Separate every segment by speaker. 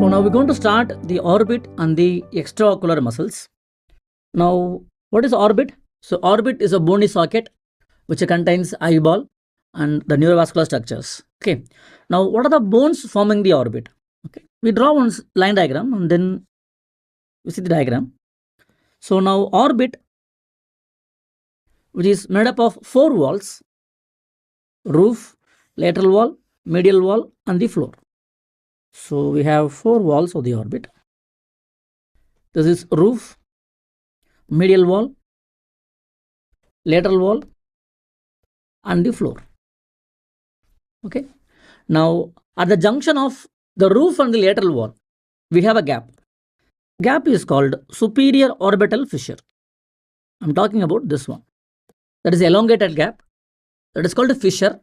Speaker 1: So now we're going to start the orbit and the extraocular muscles. Now, what is orbit? So orbit is a bony socket which contains eyeball and the neurovascular structures. Okay. Now, what are the bones forming the orbit? Okay. We draw one line diagram and then we see the diagram. So now orbit, which is made up of 4 walls: roof, lateral wall, medial wall, and the floor. So we have 4 walls of the orbit. This is roof, medial wall, lateral wall, and the floor. Okay. Now at the junction of the roof and the lateral wall, we have a gap. Gap is called superior orbital fissure. I'm talking about this one. That is elongated gap. That is called a fissure.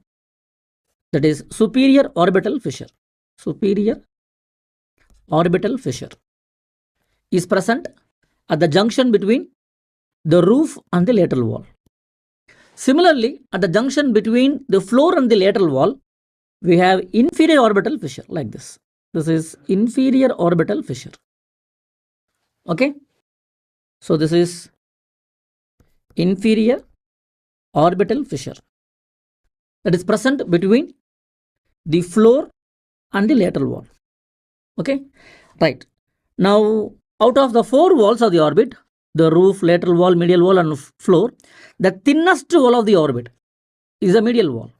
Speaker 1: That is superior orbital fissure. Superior orbital fissure is present at the junction between the roof and the lateral wall. Similarly, at the junction between the floor and the lateral wall, we have inferior orbital fissure like this. This is inferior orbital fissure. Okay. So this is inferior orbital fissure that is present between the floor and the lateral wall. Okay. Right. Now, out of the 4 walls of the orbit, the roof, lateral wall, medial wall, and floor, the thinnest wall of the orbit is the medial wall.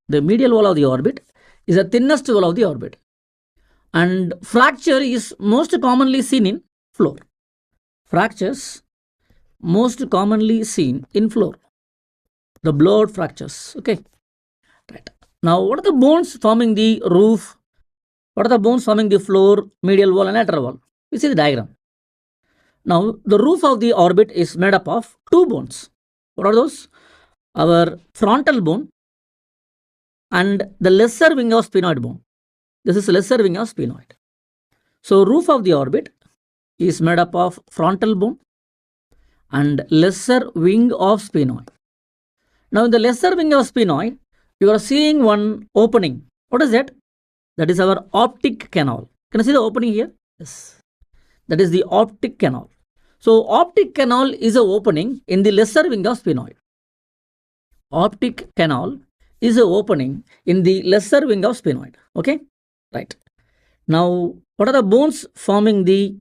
Speaker 1: The medial wall of the orbit is the thinnest wall of the orbit. And fracture is most commonly seen in floor. Fractures most commonly seen in floor. The blowout fractures. Okay. Right. Now, what are the bones forming the roof? What are the bones forming the floor, medial wall, and lateral wall? You see the diagram. Now, the roof of the orbit is made up of 2 bones. What are those? Our frontal bone and the lesser wing of sphenoid bone. This is lesser wing of sphenoid. So, roof of the orbit is made up of frontal bone and lesser wing of sphenoid. Now, in the lesser wing of sphenoid, you are seeing one opening. What is that? That is our optic canal. Can you see the opening here? Yes. That is the optic canal. So, optic canal is an opening in the lesser wing of sphenoid. Optic canal is an opening in the lesser wing of sphenoid. Okay? Right. Now, what are the bones forming the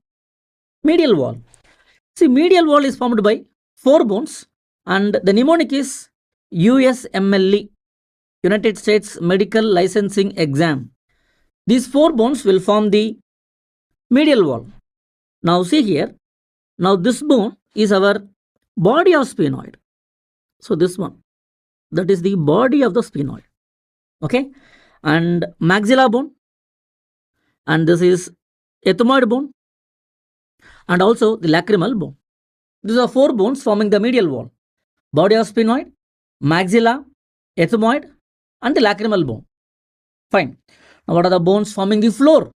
Speaker 1: medial wall? See, medial wall is formed by 4 bones and the mnemonic is USMLE, United States Medical Licensing Exam. These 4 bones will form the medial wall. Now see here, now this bone is our body of sphenoid. So this one, that is the body of the sphenoid. Okay. And maxilla bone, and this is ethmoid bone, and also the lacrimal bone. These are 4 bones forming the medial wall. Body of sphenoid, maxilla, ethmoid, and the lacrimal bone. Fine. Now what are the bones forming the floor?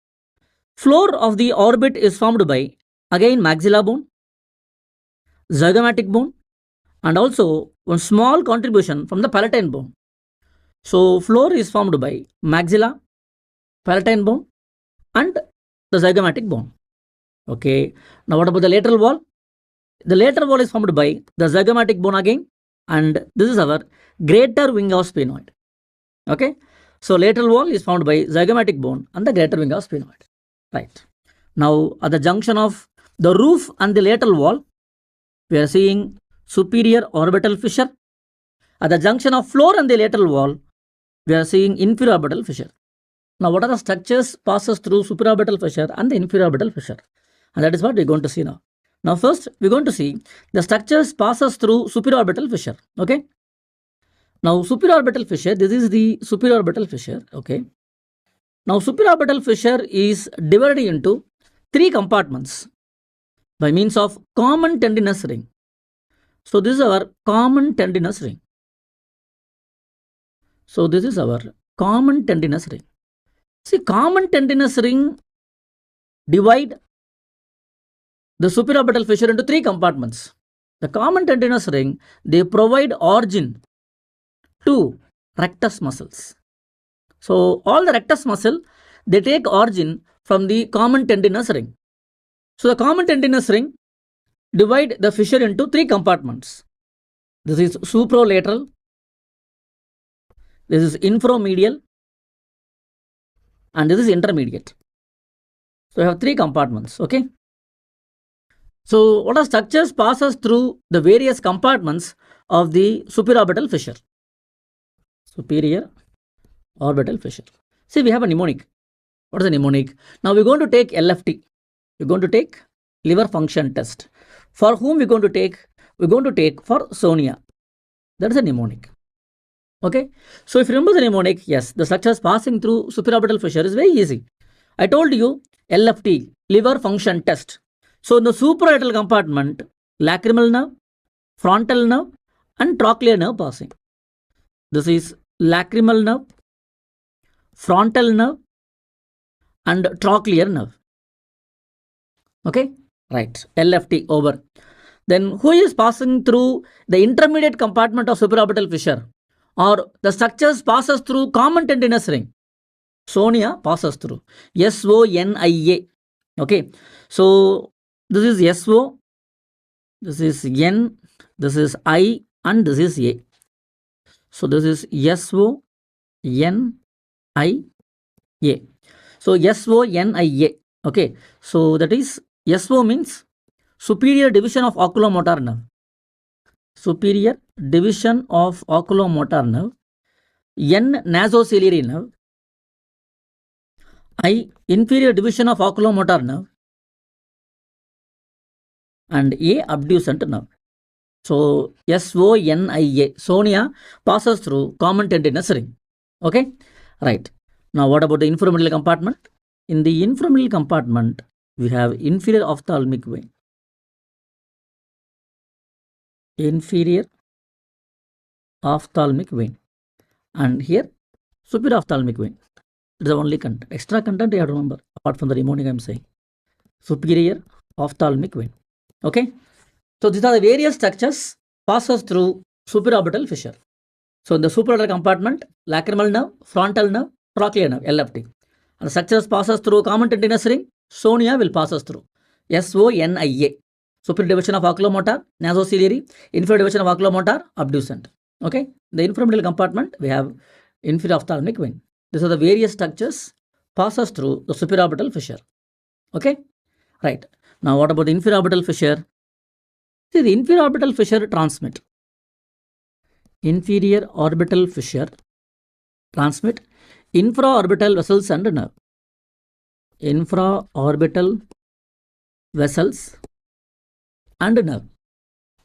Speaker 1: Floor of the orbit is formed by, again, maxilla bone, zygomatic bone, and also one small contribution from the palatine bone. So floor is formed by maxilla, palatine bone, and the zygomatic bone. Okay. Now what about the lateral wall? The lateral wall is formed by the zygomatic bone again, and this is our greater wing of sphenoid. Okay. So lateral wall is formed by zygomatic bone and the greater wing of sphenoid. Right. Now at the junction of the roof and the lateral wall, we are seeing superior orbital fissure. At the junction of floor and the lateral wall, we are seeing inferior orbital fissure. Now what are the structures passes through supraorbital fissure and the inferior orbital fissure? And that is what we are going to see now. Now first we are going to see the structures passes through superior orbital fissure. Okay. Now superior orbital fissure, this is the superior orbital fissure. Okay. Now superior orbital fissure is divided into 3 compartments by means of common tendinous ring. So this is our common tendinous ring. So this is our common tendinous ring. See, common tendinous ring divide the superior orbital fissure into 3 compartments. The common tendinous ring, they provide origin to rectus muscles. So all the rectus muscle, they take origin from the common tendinous ring. So the common tendinous ring divide the fissure into 3 compartments. This is supralateral, this is inframedial, and this is intermediate. So you have 3 compartments, okay? So what are structures passes through the various compartments of the superorbital fissure? Superior orbital fissure. See, we have a mnemonic. What is a mnemonic? Now we're going to take LFT. We're going to take liver function test. For whom we're going to take? We're going to take for Sonia. That is a mnemonic. Okay. So if you remember the mnemonic, yes, the structures passing through superorbital fissure is very easy. I told you LFT, liver function test. So in the supralateral compartment, lacrimal nerve, frontal nerve, and trochlear nerve passing. This is lacrimal nerve, frontal nerve, and trochlear nerve. Okay, right. LFT over. Then who is passing through the intermediate compartment of superorbital fissure, or the structures passes through common tendinous ring? Sonia passes through. SONIA. Okay, so this is SO, this is N, this is I, and this is A. So this is SONIA. So SONIA. Okay, so that is SO means superior division of oculomotor nerve. Superior division of oculomotor nerve. N nasociliary nerve. I inferior division of oculomotor nerve. And A abducent nerve. So SONIA. Sonia passes through common tendinous ring. Okay, right. Now what about the inframedial compartment? In the inframedial compartment, we have inferior ophthalmic vein. Inferior ophthalmic vein. And here superior ophthalmic vein. It is the only content. Extra content you have to remember, apart from the mnemonic I am saying. Superior ophthalmic vein. Okay. So these are the various structures passes through superorbital fissure. So in the supralateral compartment, lacrimal nerve, frontal nerve, trochlear nerve, LFT. And the structures passes through common tendinous ring. Sonia will pass us through. SONIA. Superior division of oculomotor, nasociliary, inferior division of oculomotor, abducent. Okay. The inframedial compartment, we have inferior ophthalmic vein. These are the various structures passes through the superorbital fissure. Okay. Right. Now what about the inferior orbital fissure? See, the inferior orbital fissure transmit. Inferior orbital fissure transmit infraorbital vessels and nerve. Infraorbital vessels and nerve.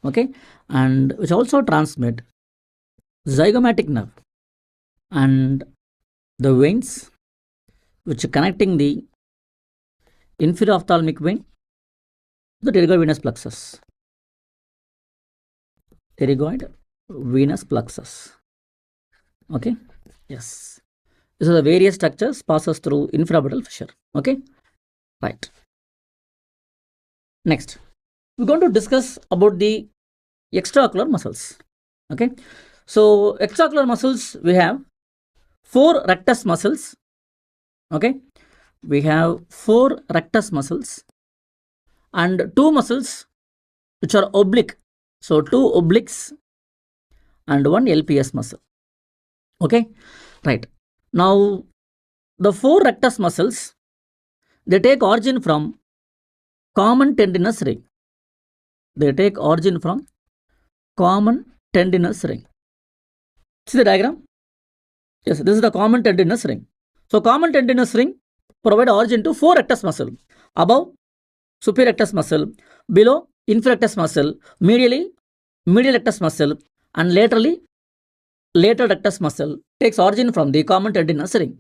Speaker 1: Okay, and which also transmit zygomatic nerve and the veins which are connecting the inferior ophthalmic vein to the pterygoid venous plexus. Pterygoid venous plexus. Okay, yes. These are the various structures passes through infraorbital fissure. Okay, right. Next, we're going to discuss about the extraocular muscles. Okay, so extraocular muscles, we have 4 rectus muscles. Okay, we have 4 rectus muscles and 2 muscles which are oblique. So 2 obliques and 1 LPS muscle. Okay, right. Now the 4 rectus muscles, they take origin from common tendinous ring. They take origin from common tendinous ring. See the diagram? Yes, this is the common tendinous ring. So common tendinous ring provide origin to 4 rectus muscle. Above, superior rectus muscle, below, inferior rectus muscle, medially, medial rectus muscle, and laterally, lateral rectus muscle takes origin from the common tendinous ring.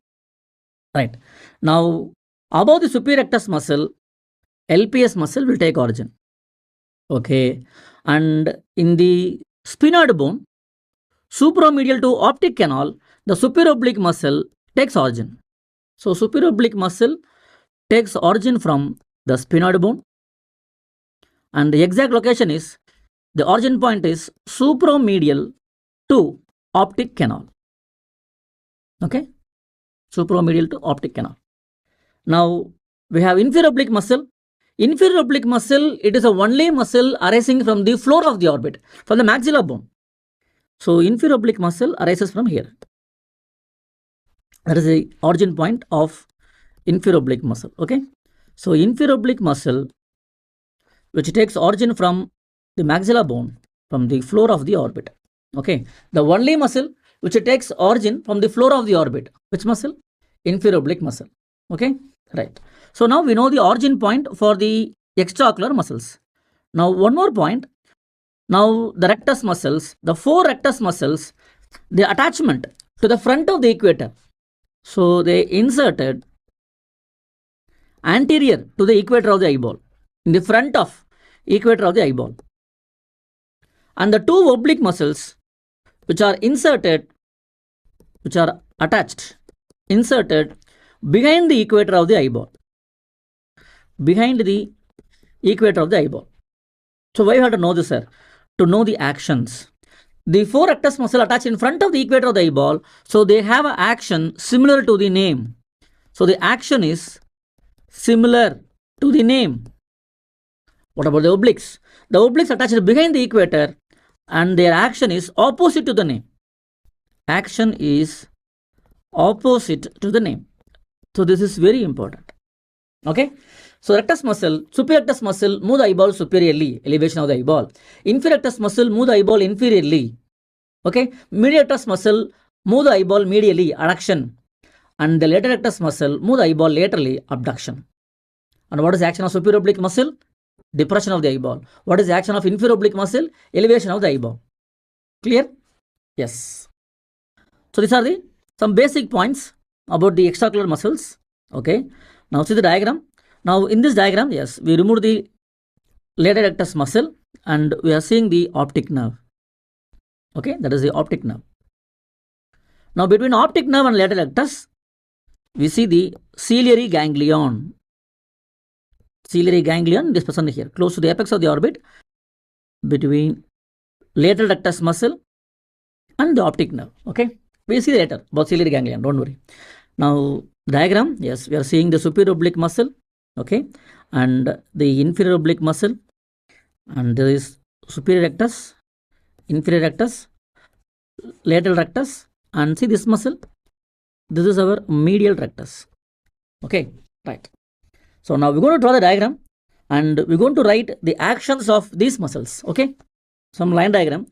Speaker 1: Right. Now, above the superior rectus muscle, LPS muscle will take origin. Okay. And in the sphenoid bone, supramedial to optic canal, the superior oblique muscle takes origin. So superior oblique muscle takes origin from the sphenoid bone, and the exact location is, the origin point is supramedial to optic canal. Okay, supramedial to optic canal. Now we have inferior oblique muscle. Inferior oblique muscle, it is the only muscle arising from the floor of the orbit, from the maxilla bone. So inferior oblique muscle arises from here. That is the origin point of inferior oblique muscle. Okay. So inferior oblique muscle, which takes origin from the maxilla bone, from the floor of the orbit. Okay. The only muscle which takes origin from the floor of the orbit. Which muscle? Inferior oblique muscle. Okay. Right. So now we know the origin point for the extraocular muscles. Now one more point. Now the rectus muscles, the 4 rectus muscles, the attachment to the front of the equator. So they inserted anterior to the equator of the eyeball, in the front of equator of the eyeball. And the 2 oblique muscles which are inserted, which are attached, inserted behind the equator of the eyeball. Behind the equator of the eyeball. So why you have to know this, sir? To know the actions. The 4 rectus muscle attached in front of the equator of the eyeball, so they have an action similar to the name. So the action is similar to the name. What about the obliques? The obliques attached behind the equator and their action is opposite to the name. Action is opposite to the name. So this is very important. Okay. So rectus muscle, superior rectus muscle, move the eyeball superiorly, elevation of the eyeball. Inferior rectus muscle, move the eyeball inferiorly. Okay. Medial rectus muscle, move the eyeball medially, adduction. And the lateral rectus muscle, move the eyeball laterally, abduction. And what is the action of superior oblique muscle? Depression of the eyeball. What is the action of inferior oblique muscle? Elevation of the eyeball. Clear? Yes. So these are the some basic points about the extraocular muscles. Okay. Now see the diagram. Now in this diagram, yes, we remove the lateral rectus muscle and we are seeing the optic nerve. Okay, that is the optic nerve. Now between optic nerve and lateral rectus, we see the ciliary ganglion. Ciliary ganglion is present here, close to the apex of the orbit, between lateral rectus muscle and the optic nerve. Okay, we'll see later about ciliary ganglion, don't worry. Now diagram, yes, we are seeing the superior oblique muscle, okay, and the inferior oblique muscle, and there is superior rectus, inferior rectus, lateral rectus, and see this muscle, this is our medial rectus. Okay, right. So now we're going to draw the diagram and we're going to write the actions of these muscles. Okay, some line diagram.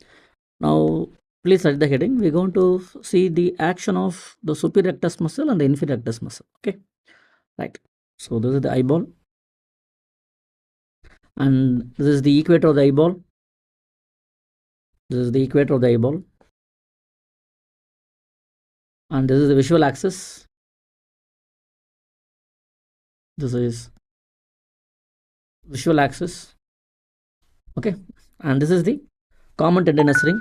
Speaker 1: Now please write the heading. We're going to see the action of the superior rectus muscle and the inferior rectus muscle. Okay, right. So this is the eyeball and this is the equator of the eyeball. This is the equator of the eyeball and this is the visual axis. This is visual axis. Okay, and this is the common tendinous ring.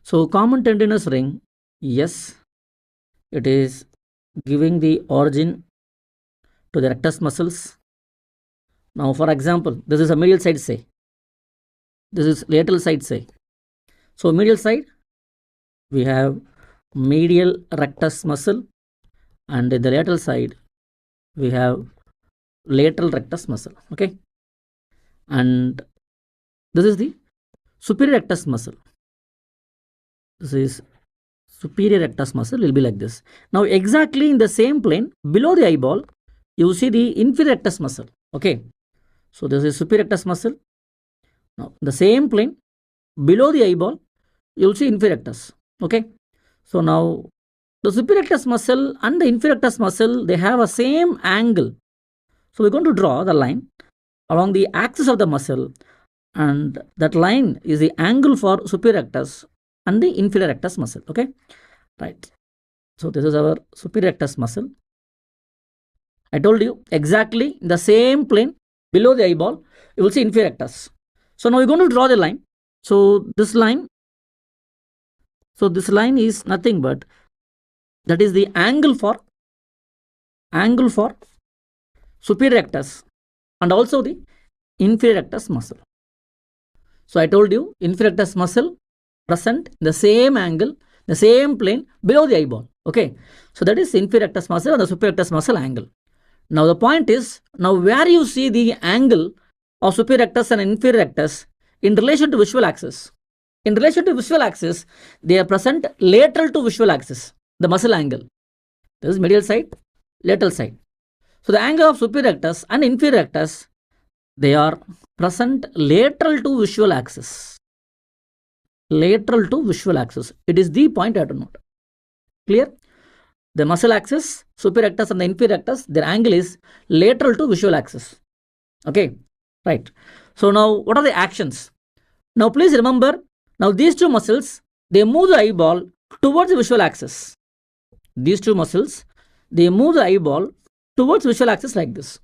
Speaker 1: So common tendinous ring, yes, it is giving the origin to the rectus muscles. Now for example, this is a medial side, say. This is lateral side, say. So medial side, we have medial rectus muscle, and in the lateral side, we have lateral rectus muscle. Okay, and this is the superior rectus muscle. This is superior rectus muscle, will be like this. Now exactly in the same plane below the eyeball, you see the inferior rectus muscle. Okay, so this is superior rectus muscle. Now the same plane below the eyeball, you will see inferior rectus. Okay, so now the superior rectus muscle and the inferior rectus muscle, they have a same angle. So we're going to draw the line along the axis of the muscle, and that line is the angle for superior rectus and the inferior rectus muscle. Okay, right. So this is our superior rectus muscle. I told you exactly in the same plane below the eyeball, you will see inferior rectus. So now we're going to draw the line. So this line is nothing but that is the angle for superior rectus and also the inferior rectus muscle. So I told you inferior rectus muscle present in the same angle, the same plane below the eyeball. Okay, so that is inferior rectus muscle and the superior rectus muscle angle. Now the point is, now where you see the angle of superior rectus and inferior rectus in relation to visual axis. In relation to visual axis, they are present lateral to visual axis, the muscle angle. This is medial side, lateral side. So the angle of superior rectus and inferior rectus, they are present lateral to visual axis. Lateral to visual axis. It is the point I have to note. Clear? The muscle axis, superior rectus and the inferior rectus, their angle is lateral to visual axis. Okay, right. So now what are the actions? Now please remember, now these two muscles, they move the eyeball towards the visual axis. These two muscles, they move the eyeball towards visual axis like this.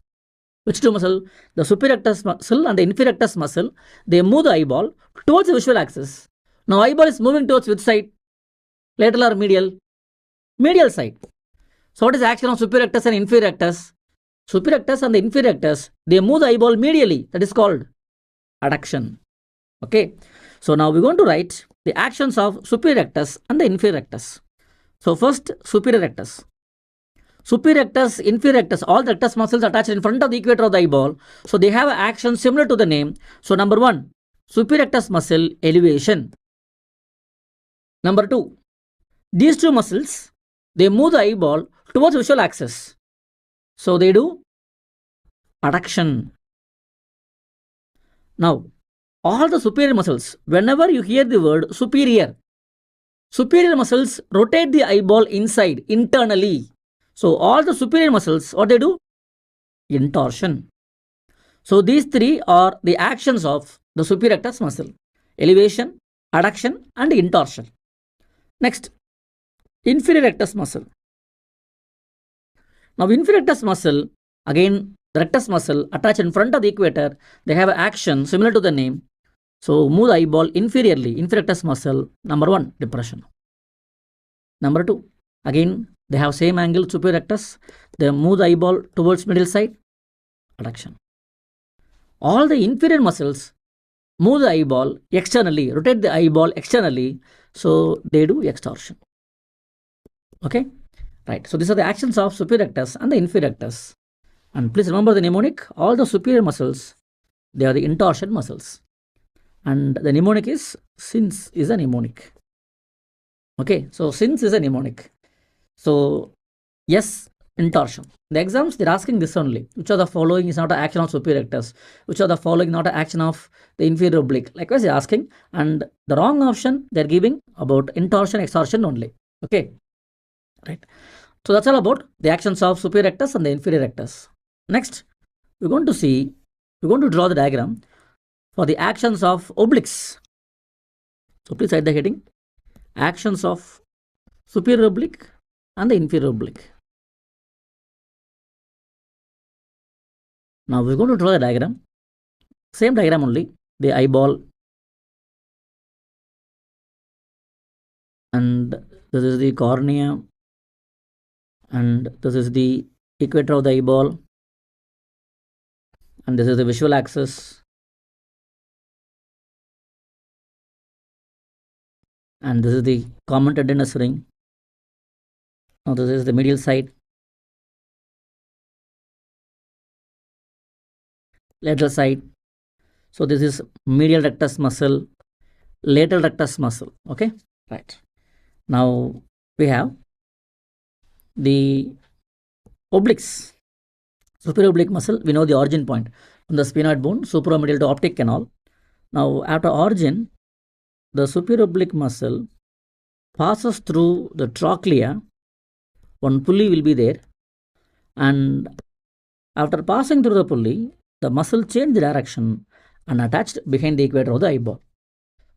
Speaker 1: Which two muscle? The superior rectus muscle and the inferior rectus muscle, they move the eyeball towards the visual axis. Now eyeball is moving towards which side? Lateral or medial? Medial side. So what is the action of superior rectus and inferior rectus? Superior rectus and the inferior rectus, they move the eyeball medially. That is called adduction. Okay. So now we're going to write the actions of superior rectus and the inferior rectus. So first, superior rectus. Superior rectus, inferior rectus, all the rectus muscles attached in front of the equator of the eyeball. So they have an action similar to the name. So number 1, superior rectus muscle elevation. Number 2, these two muscles, they move the eyeball towards visual axis. So they do adduction. Now, all the superior muscles, whenever you hear the word superior, superior muscles rotate the eyeball inside, internally. So all the superior muscles, what they do? Intorsion. So these three are the actions of the superior rectus muscle. Elevation, adduction and intorsion. Next, inferior rectus muscle. Now inferior rectus muscle, again the rectus muscle attached in front of the equator, they have an action similar to the name. So move the eyeball inferiorly, inferior rectus muscle, number 1, depression. Number 2, again they have same angle, superior rectus, they move the eyeball towards middle side, adduction. All the inferior muscles move the eyeball externally, rotate the eyeball externally, so they do extorsion. Okay, right. So these are the actions of superior rectus and the inferior rectus. And please remember the mnemonic, all the superior muscles, they are the intorsion muscles. And the mnemonic is, since is a mnemonic. Okay, so since is a mnemonic. So yes, intorsion. The exams, they're asking this only. Which of the following is not an action of superior rectus? Which of the following not an action of the inferior oblique? Likewise, they're asking. And the wrong option, they're giving about intorsion, extorsion only. Okay, right. So that's all about the actions of superior rectus and the inferior rectus. Next, we're going to draw the diagram for the actions of obliques. So please write the heading, actions of superior oblique and the inferior oblique. Now we're going to draw the diagram, same diagram only, the eyeball, and this is the cornea, and this is the equator of the eyeball, and this is the visual axis, and this is the common tendinous ring. Now this is the medial side, lateral side. So this is medial rectus muscle, lateral rectus muscle. Okay, right. Now we have the obliques. Superior oblique muscle, we know the origin point from the sphenoid bone, supromedial to optic canal. Now after origin, the superior oblique muscle passes through the trochlea. One pulley will be there, and after passing through the pulley, the muscle change the direction and attached behind the equator of the eyeball.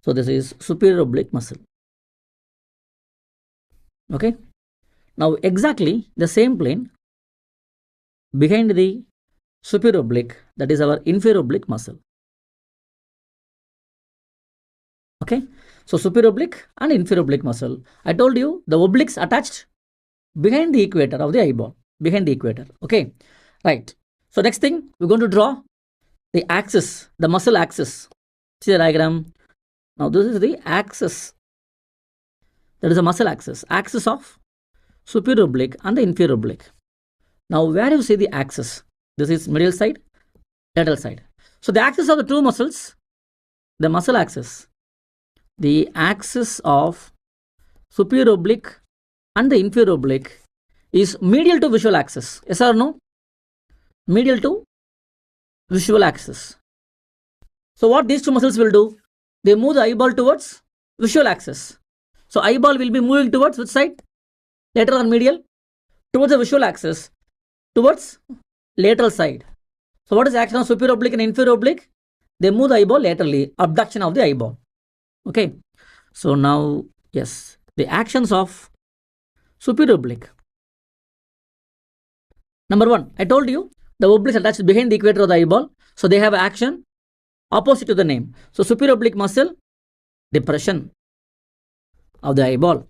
Speaker 1: So this is superior oblique muscle. Okay. Now exactly the same plane behind the superior oblique, that is our inferior oblique muscle. Okay. So superior oblique and inferior oblique muscle. I told you the obliques attached behind the equator of the eyeball, behind the equator. Okay. Right. So next thing, we're going to draw the axis, the muscle axis. See the diagram. Now this is the axis. That is a muscle axis. Axis of superior oblique and the inferior oblique. Now where you see the axis, this is medial side, lateral side. So the axis of the two muscles, the muscle axis, the axis of superior oblique and the inferior oblique is medial to visual axis. Yes or no? Medial to visual axis. So what these two muscles will do? They move the eyeball towards visual axis. So eyeball will be moving towards which side? Lateral or medial? Towards the visual axis. Towards lateral side. So what is the action of superior oblique and inferior oblique? They move the eyeball laterally. Abduction of the eyeball. Okay. So now, yes, the actions of superior oblique. Number one, I told you the oblique is attached behind the equator of the eyeball. So they have action opposite to the name. So superior oblique muscle, depression of the eyeball.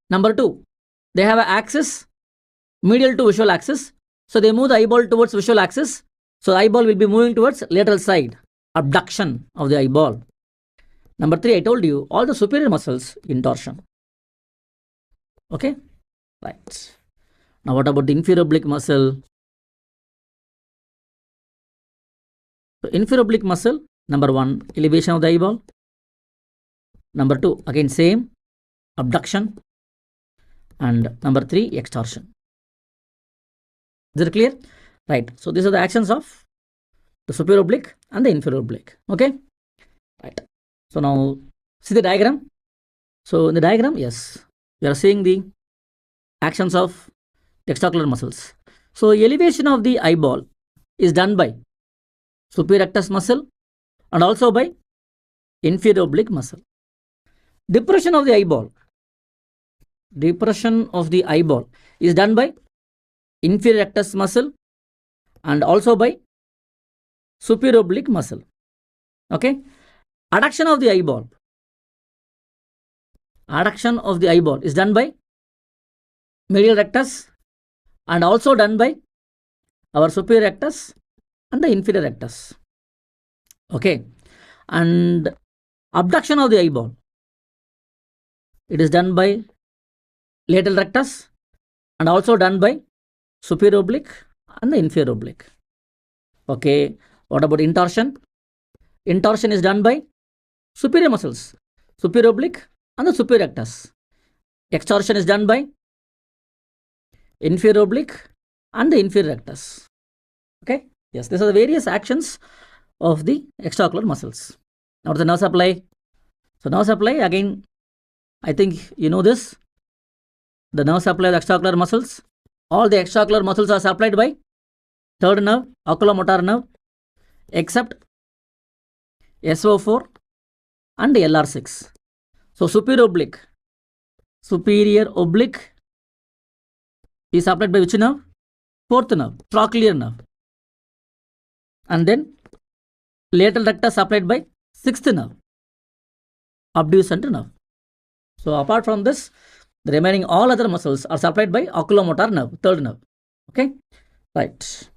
Speaker 1: Number two, they have an axis medial to visual axis. So they move the eyeball towards visual axis. So the eyeball will be moving towards lateral side. Abduction of the eyeball. Number three, I told you all the superior muscles in torsion. Okay, right. Now what about the inferior oblique muscle? So inferior oblique muscle, number one, elevation of the eyeball. Number two, again same, abduction. And number three, extorsion. Is it clear? Right. So these are the actions of the superior oblique and the inferior oblique. Okay. Right. So now see the diagram. So in the diagram, yes, we are seeing the actions of the extraocular muscles. So elevation of the eyeball is done by superior rectus muscle and also by inferior oblique muscle. Depression of the eyeball. Depression of the eyeball is done by inferior rectus muscle and also by superior oblique muscle. Okay. Adduction of the eyeball. Adduction of the eyeball is done by medial rectus and also done by our superior rectus and the inferior rectus. Okay. And abduction of the eyeball, it is done by lateral rectus and also done by superior oblique and the inferior oblique. Okay. What about intorsion? Intorsion is done by superior muscles, superior oblique and the superior rectus. Extorsion is done by inferior oblique and the inferior rectus. Okay. Yes, these are the various actions of the extraocular muscles. Now the nerve supply. So nerve supply, again, I think you know this. The nerve supply of the extraocular muscles. All the extraocular muscles are supplied by third nerve, oculomotor nerve, except SO4 and LR6. So superior oblique is supplied by which nerve? Fourth nerve, trochlear nerve. And then lateral rectus supplied by sixth nerve, abducent nerve. So apart from this, the remaining all other muscles are supplied by oculomotor nerve, third nerve. Okay, right.